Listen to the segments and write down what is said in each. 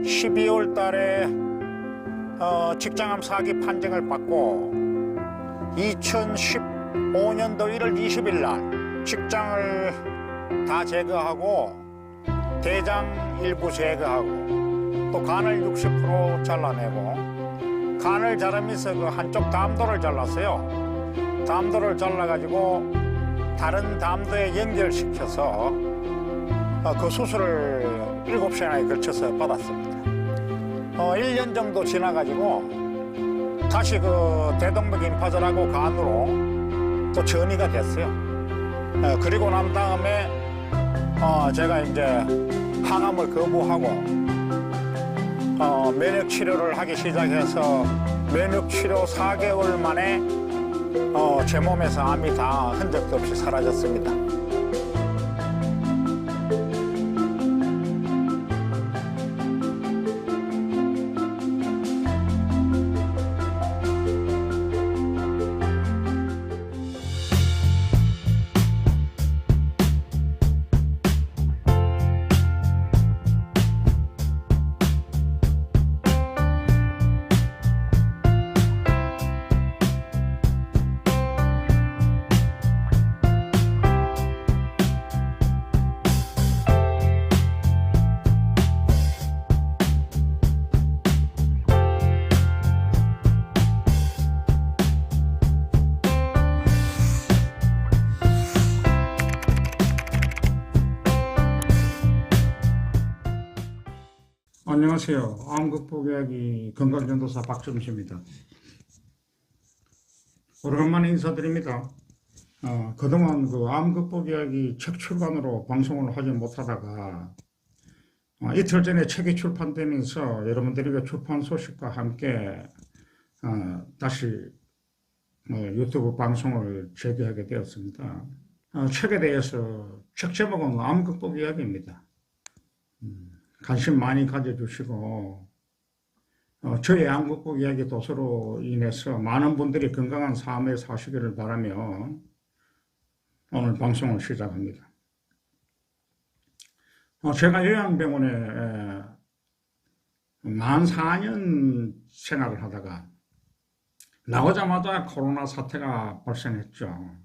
12월 달에 직장암 사기 판정을 받고 2015년도 1월 20일 날 직장을 다 제거하고 대장 일부 제거하고 또 간을 60% 잘라내고 간을 자르면서 그 한쪽 담도를 잘랐어요. 담도를 잘라가지고 다른 담도에 연결시켜서 그 수술을 7시간에 걸쳐서 받았습니다. 1년 정도 지나가지고 다시 그 대동맥 임파절하고 간으로 또 전이가 됐어요. 그리고 난 다음에 제가 이제 항암을 거부하고 면역 치료를 하기 시작해서 면역 치료 4개월 만에 제 몸에서 암이 다 흔적도 없이 사라졌습니다. 안녕하세요. 암 극복 이야기 건강전도사 박점수입니다. 오래간만에 인사드립니다. 그동안 그 암 극복 이야기 책 출간으로 방송을 하지 못하다가 이틀 전에 책이 출판되면서 여러분들에게 출판 소식과 함께 다시 유튜브 방송을 재개하게 되었습니다. 책에 대해서 책 제목은 암 극복 이야기입니다. 관심 많이 가져주시고 저의 암 극복 이야기 도서로 인해서 많은 분들이 건강한 삶을 사시기를 바라며 오늘 방송을 시작합니다. 제가 요양병원에 만 4년 생활을 하다가 나오자마자 코로나 사태가 발생했죠.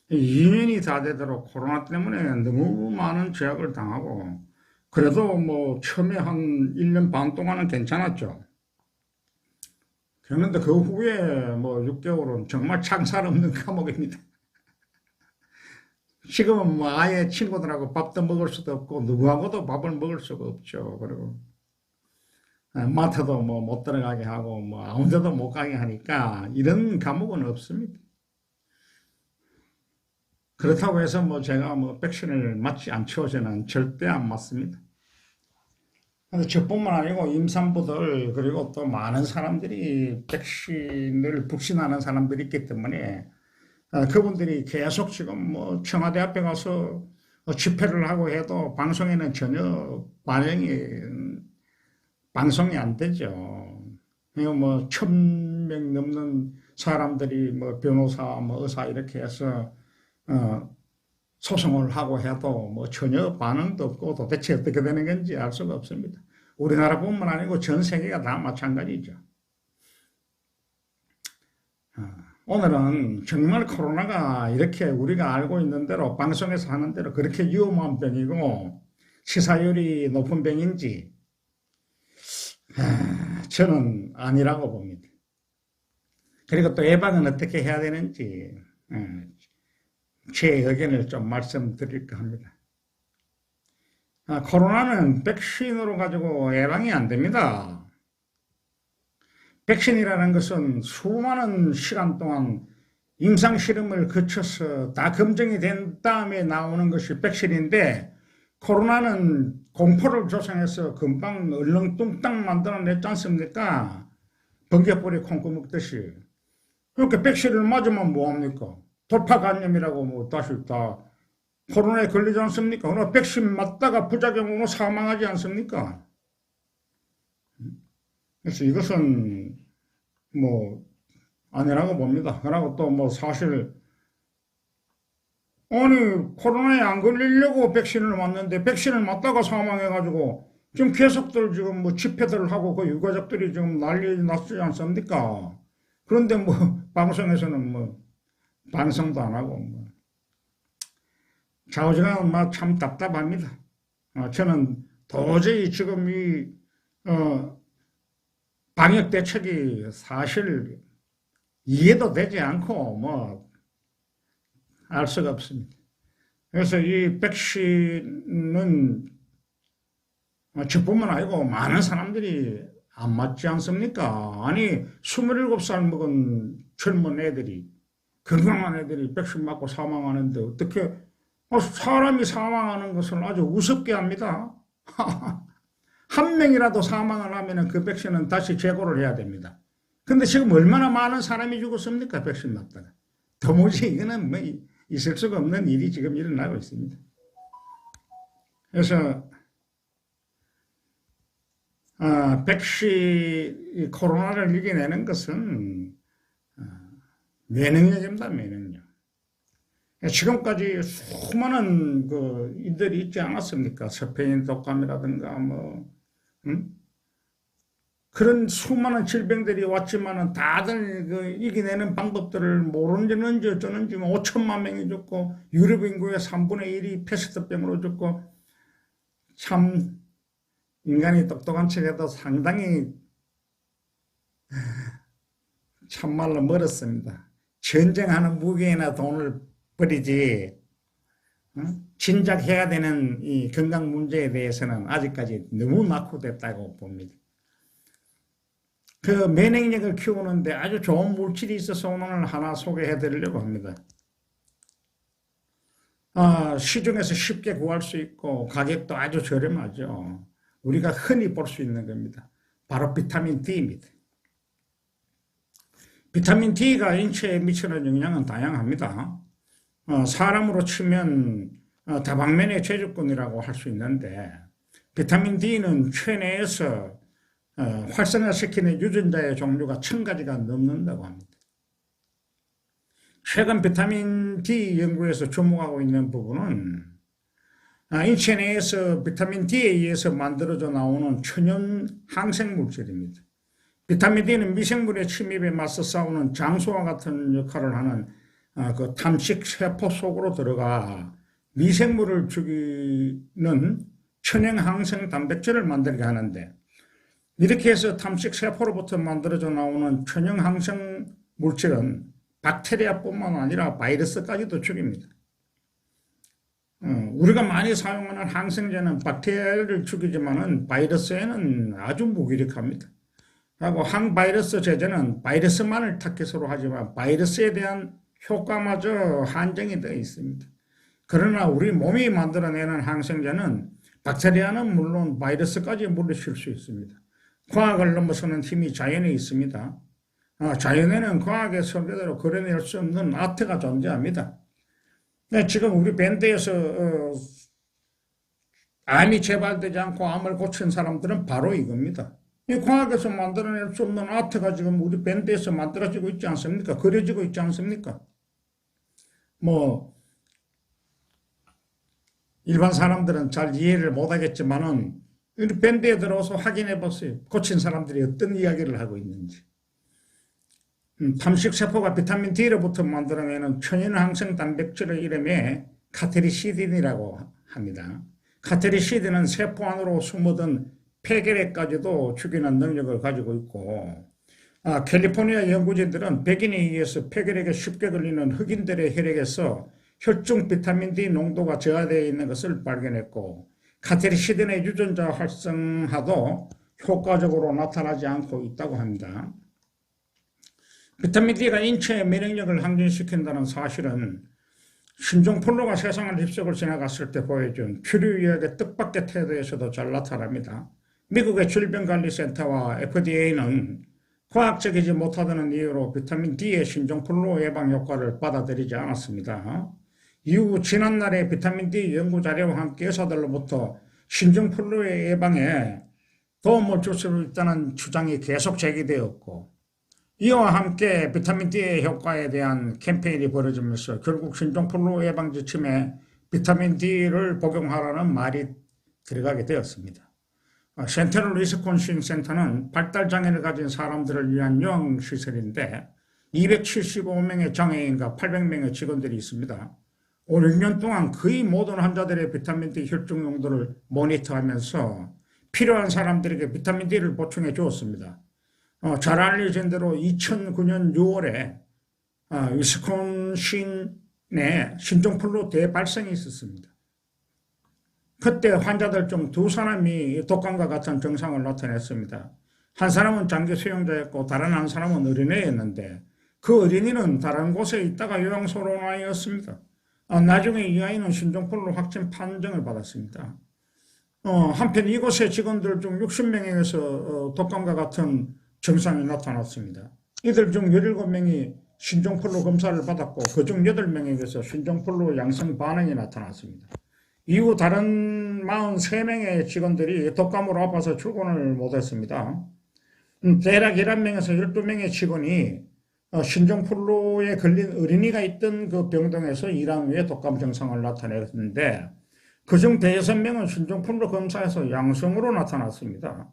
2년이 다 되도록 코로나 때문에 너무 많은 제약을 당하고 그래도 뭐 처음에 한 1년 반 동안은 괜찮았죠. 그런데 그 후에 뭐 6개월은 정말 창살 없는 감옥입니다. 지금은 뭐 아예 친구들하고 밥도 먹을 수도 없고 누구하고도 밥을 먹을 수가 없죠. 그리고 마트도 뭐 못 들어가게 하고 뭐 아무 데도 못 가게 하니까 이런 감옥은 없습니다. 그렇다고 해서 뭐 제가 뭐 백신을 맞지 않죠. 저는 절대 안 맞습니다. 근데 저뿐만 아니고 임산부들 그리고 또 많은 사람들이 백신을 불신하는 사람들이 있기 때문에 그분들이 계속 지금 뭐 청와대 앞에 가서 집회를 하고 해도 방송에는 전혀 방송이 안 되죠. 뭐 1000명 넘는 사람들이 뭐 변호사, 뭐 의사 이렇게 해서 소송을 하고 해도 뭐 전혀 반응도 없고 도대체 어떻게 되는 건지 알 수가 없습니다. 우리나라뿐만 아니고 전 세계가 다 마찬가지죠. 오늘은 정말 코로나가 이렇게 우리가 알고 있는 대로 방송에서 하는 대로 그렇게 위험한 병이고 치사율이 높은 병인지 저는 아니라고 봅니다. 그리고 또 예방은 어떻게 해야 되는지 제 의견을 좀 말씀드릴까 합니다. 코로나는 백신으로 가지고 예방이 안 됩니다. 백신이라는 것은 수많은 시간 동안 임상실험을 거쳐서 다 검증이 된 다음에 나오는 것이 백신인데 코로나는 공포를 조성해서 금방 얼렁뚱땅 만들어냈지 않습니까? 번개불이 콩고 먹듯이. 그렇게 백신을 맞으면 뭐합니까? 돌파 감염이라고 뭐 다시 다 코로나에 걸리지 않습니까? 그러나 백신 맞다가 부작용으로 사망하지 않습니까? 그래서 이것은 뭐 아니라고 봅니다. 그리고 또 뭐 사실 아니 코로나에 안 걸리려고 백신을 맞는데 백신을 맞다가 사망해가지고 지금 계속들 지금 뭐 집회들을 하고 그 유가족들이 지금 난리 났지 않습니까? 그런데 뭐 방송에서는 뭐 반성도 안 하고 뭐 좌우지간 참 답답합니다. 저는 도저히 지금 이 방역 대책이 사실 이해도 되지 않고 뭐 알 수가 없습니다. 그래서 이 백신은 저뿐만 아니고 많은 사람들이 안 맞지 않습니까? 아니 27살 먹은 젊은 애들이 건강한 애들이 백신 맞고 사망하는데 어떻게 사람이 사망하는 것을 아주 우습게 합니다. 한 명이라도 사망을 하면 그 백신은 다시 재고를 해야 됩니다. 근데 지금 얼마나 많은 사람이 죽었습니까? 백신 맞다가. 도무지 이거는 뭐 있을 수가 없는 일이 지금 일어나고 있습니다. 그래서 백신 코로나를 이겨내는 것은 면역력입니다. 면역력. 지금까지 수많은 그 일들이 있지 않았습니까? 스페인 독감이라든가 뭐 그런 수많은 질병들이 왔지만은 다들 그 이겨내는 방법들을 모르는지 어쩌는지 5천만 명이 죽고 유럽 인구의 3분의 1이 패스트병으로 죽고 참 인간이 똑똑한 척해도 상당히 참말로 멀었습니다. 전쟁하는 무기에나 돈을 버리지 진작 해야 되는 이 건강 문제에 대해서는 아직까지 너무 낙후됐다고 봅니다. 그 면역력을 키우는데 아주 좋은 물질이 있어서 오늘 하나 소개해 드리려고 합니다. 시중에서 쉽게 구할 수 있고 가격도 아주 저렴하죠. 우리가 흔히 볼 수 있는 겁니다. 바로 비타민 D입니다. 비타민 D가 인체에 미치는 영향은 다양합니다. 사람으로 치면 다방면의 제조권이라고 할 수 있는데 비타민 D는 체내에서 활성화시키는 유전자의 종류가 1000가지가 넘는다고 합니다. 최근 비타민 D 연구에서 주목하고 있는 부분은 인체 내에서 비타민 D에 의해서 만들어져 나오는 천연 항생 물질입니다. 비타민 D는 미생물의 침입에 맞서 싸우는 장소와 같은 역할을 하는 그 탐식 세포 속으로 들어가 미생물을 죽이는 천연 항생 단백질을 만들게 하는데 이렇게 해서 탐식 세포로부터 만들어져 나오는 천연 항생 물질은 박테리아뿐만 아니라 바이러스까지도 죽입니다. 우리가 많이 사용하는 항생제는 박테리아를 죽이지만은 바이러스에는 아주 무기력합니다. 그리고 항바이러스 제제는 바이러스만을 타깃으로 하지만 바이러스에 대한 효과마저 한정이 되어 있습니다. 그러나 우리 몸이 만들어내는 항생제는 박테리아는 물론 바이러스까지 물리칠 수 있습니다. 과학을 넘어서는 힘이 자연에 있습니다. 자연에는 과학의 설계대로 그려낼 수 없는 아트가 존재합니다. 지금 우리 밴드에서 암이 재발되지 않고 암을 고친 사람들은 바로 이겁니다. 이 과학에서 만들어낼 수 없는 아트가 지금 우리 밴드에서 만들어지고 있지 않습니까? 그려지고 있지 않습니까? 뭐 일반 사람들은 잘 이해를 못하겠지만은 우리 밴드에 들어와서 확인해 보세요. 고친 사람들이 어떤 이야기를 하고 있는지. 탐식세포가 비타민 D로부터 만들어내는 천연 항생 단백질의 이름에 카테리시딘이라고 합니다. 카테리시딘은 세포 안으로 숨어든 폐결핵까지도 죽이는 능력을 가지고 있고 캘리포니아 연구진들은 백인에 의해서 폐결핵에 쉽게 걸리는 흑인들의 혈액에서 혈중 비타민 D 농도가 저하되어 있는 것을 발견했고 카테리시딘의 유전자 활성화도 효과적으로 나타나지 않고 있다고 합니다. 비타민 D가 인체의 면역력을 항진시킨다는 사실은 신종플루가 세상을 휩쓸고 지나갔을 때 보여준 표류유약의 뜻밖의 태도에서도 잘 나타납니다. 미국의 질병관리센터와 FDA는 과학적이지 못하다는 이유로 비타민 D의 신종플루 예방 효과를 받아들이지 않았습니다. 이후 지난날의 비타민 D 연구 자료와 함께 의사들로부터 신종플루의 예방에 도움을 줄 수 있다는 주장이 계속 제기되었고 이와 함께 비타민 D의 효과에 대한 캠페인이 벌어지면서 결국 신종플루 예방 지침에 비타민 D를 복용하라는 말이 들어가게 되었습니다. 센트럴 위스콘신 센터는 발달장애를 가진 사람들을 위한 요양시설인데 275명의 장애인과 800명의 직원들이 있습니다. 올 6년 동안 거의 모든 환자들의 비타민D 혈중 농도를 모니터하면서 필요한 사람들에게 비타민D를 보충해 주었습니다. 잘 알려진 대로 2009년 6월에 위스콘신에 신종플루 대발생이 있었습니다. 그때 환자들 중 두 사람이 독감과 같은 증상을 나타냈습니다. 한 사람은 장기 수용자였고 다른 한 사람은 어린애였는데 그 어린이는 다른 곳에 있다가 요양소로 나였습니다. 나중에 이 아이는 신종플루 확진 판정을 받았습니다. 한편 이곳의 직원들 중 60명에게서 독감과 같은 증상이 나타났습니다. 이들 중 17명이 신종플루 검사를 받았고 그중 8명에게서 신종플루 양성 반응이 나타났습니다. 이후 다른 43명의 직원들이 독감으로 아파서 출근을 못했습니다. 대략 11명에서 12명의 직원이 신종플루에 걸린 어린이가 있던 그 병동에서 일한 후에 독감 증상을 나타냈는데 그중 6명은 신종플루 검사에서 양성으로 나타났습니다.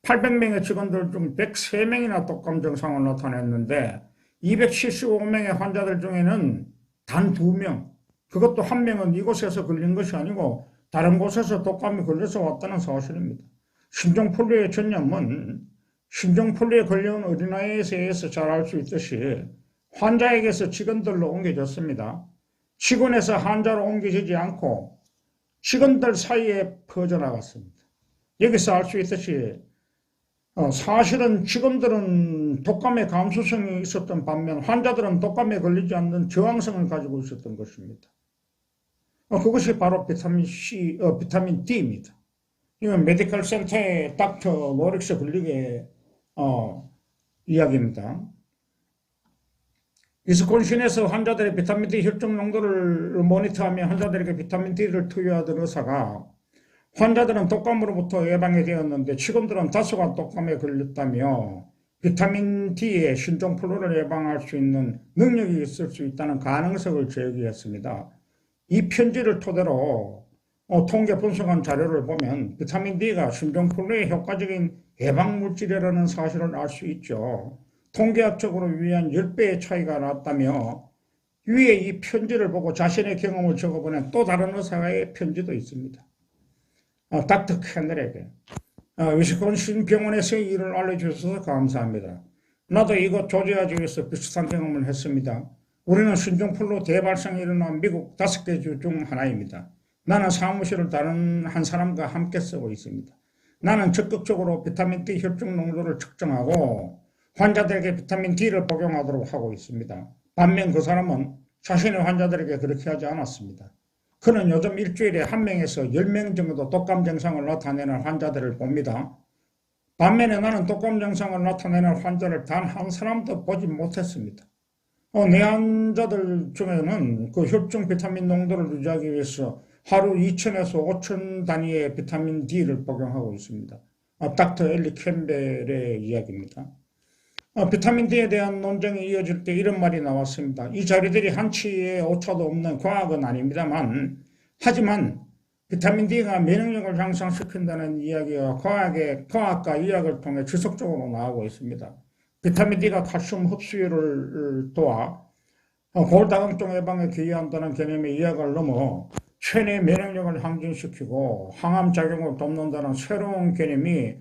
800명의 직원들 중 103명이나 독감 증상을 나타냈는데 275명의 환자들 중에는 단 2명, 그것도 1명은 이곳에서 걸린 것이 아니고 다른 곳에서 독감이 걸려서 왔다는 사실입니다. 신종플루의 전염은 신종플루에 걸려온 어린아이에서 잘 알 수 있듯이 환자에게서 직원들로 옮겨졌습니다. 직원에서 환자로 옮겨지지 않고 직원들 사이에 퍼져나갔습니다. 여기서 알 수 있듯이 사실은 직원들은 독감의 감수성이 있었던 반면 환자들은 독감에 걸리지 않는 저항성을 가지고 있었던 것입니다. 그것이 바로 비타민 D입니다. 이건 메디컬 센터의 닥터 로릭스 블릭의 이야기입니다. 위스콘신에서 환자들의 비타민 D 혈중 농도를 모니터하며 환자들에게 비타민 D를 투여하던 의사가 환자들은 독감으로부터 예방이 되었는데 직원들은 다소간 독감에 걸렸다며 비타민 D의 신종플루를 예방할 수 있는 능력이 있을 수 있다는 가능성을 제기했습니다. 이 편지를 토대로 통계 분석한 자료를 보면 비타민 D가 신종플루의 효과적인 예방물질이라는 사실을 알 수 있죠. 통계학적으로 유의한 10배의 차이가 났다며 위에 이 편지를 보고 자신의 경험을 적어보낸 또 다른 의사의 편지도 있습니다. 닥터 캔넬에게 위스콘신 병원에서의 일을 알려주셔서 감사합니다. 나도 이곳 조지아주에서 비슷한 경험을 했습니다. 우리는 신종플루 대발생이 일어난 미국 5개 주 중 하나입니다. 나는 사무실을 다른 한 사람과 함께 쓰고 있습니다. 나는 적극적으로 비타민 D 혈중 농도를 측정하고 환자들에게 비타민 D를 복용하도록 하고 있습니다. 반면 그 사람은 자신의 환자들에게 그렇게 하지 않았습니다. 그는 요즘 일주일에 1명에서 10명 정도 독감 증상을 나타내는 환자들을 봅니다. 반면에 나는 독감 증상을 나타내는 환자를 단 한 사람도 보지 못했습니다. 내 환자들 중에는 그 혈중 비타민 농도를 유지하기 위해서 하루 2,000에서 5,000 단위의 비타민 D를 복용하고 있습니다. 닥터 엘리 캠벨의 이야기입니다. 비타민 D에 대한 논쟁이 이어질 때 이런 말이 나왔습니다. 이 자료들이 한치의 오차도 없는 과학은 아닙니다만 하지만 비타민 D가 면역력을 향상시킨다는 이야기가 과학과 의학을 통해 지속적으로 나오고 있습니다. 비타민 D가 칼슘 흡수율을 도와 골다공증 예방에 기여한다는 개념의 이야기를 넘어 체내 면역력을 항진시키고 항암 작용을 돕는다는 새로운 개념이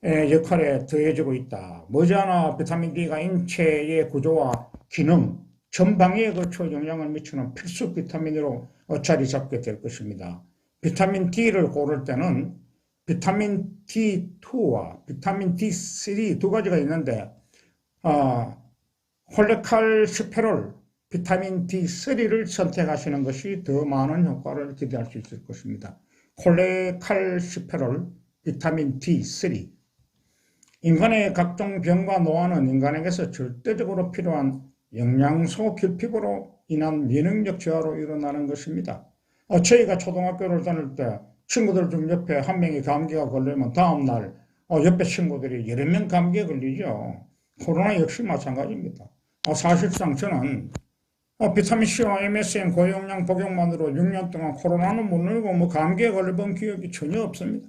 역할에 더해지고 있다. 머지않아 비타민 D가 인체의 구조와 기능, 전방위에 걸쳐 영향을 미치는 필수 비타민으로 자리 잡게 될 것입니다. 비타민 D를 고를 때는 비타민 D2와 비타민 D3 두 가지가 있는데 콜레칼시페롤, 비타민 D3를 선택하시는 것이 더 많은 효과를 기대할 수 있을 것입니다. 콜레칼시페롤, 비타민 D3. 인간의 각종 병과 노화는 인간에게서 절대적으로 필요한 영양소 결핍으로 인한 면역력 저하로 일어나는 것입니다. 저희가 초등학교를 다닐 때 친구들 중 옆에 한 명이 감기가 걸리면 다음날 옆에 친구들이 여러 명 감기에 걸리죠. 코로나 역시 마찬가지입니다. 사실상 저는 비타민C와 MSM 고용량 복용만으로 6년 동안 코로나는 못 늘고 감기에 걸려본 기억이 전혀 없습니다.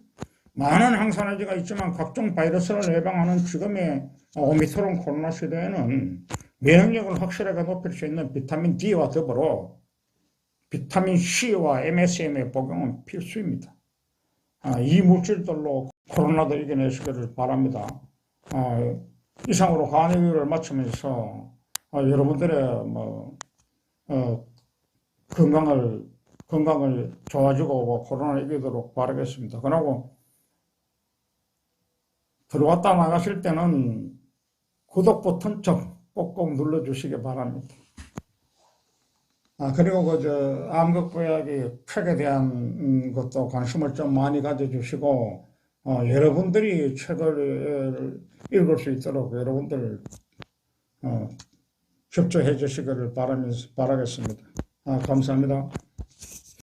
많은 항산화제가 있지만 각종 바이러스를 예방하는 지금의 오미크론 코로나 시대에는 면역력을 확실하게 높일 수 있는 비타민 D와 더불어 비타민 C와 MSM의 복용은 필수입니다. 이 물질들로 코로나도 이겨내시기를 바랍니다. 이상으로 강의를 마치면서 여러분들의 건강을 좋아지고 코로나를 이기도록 바라겠습니다. 그리고 들어왔다 나가실 때는 구독 버튼 좀 꼭꼭 눌러주시기 바랍니다. 그리고 암극보약이 책에 대한 것도 관심을 좀 많이 가져주시고, 여러분들이 책을 읽을 수 있도록 여러분들, 협조해 주시기를 바라겠습니다. 감사합니다.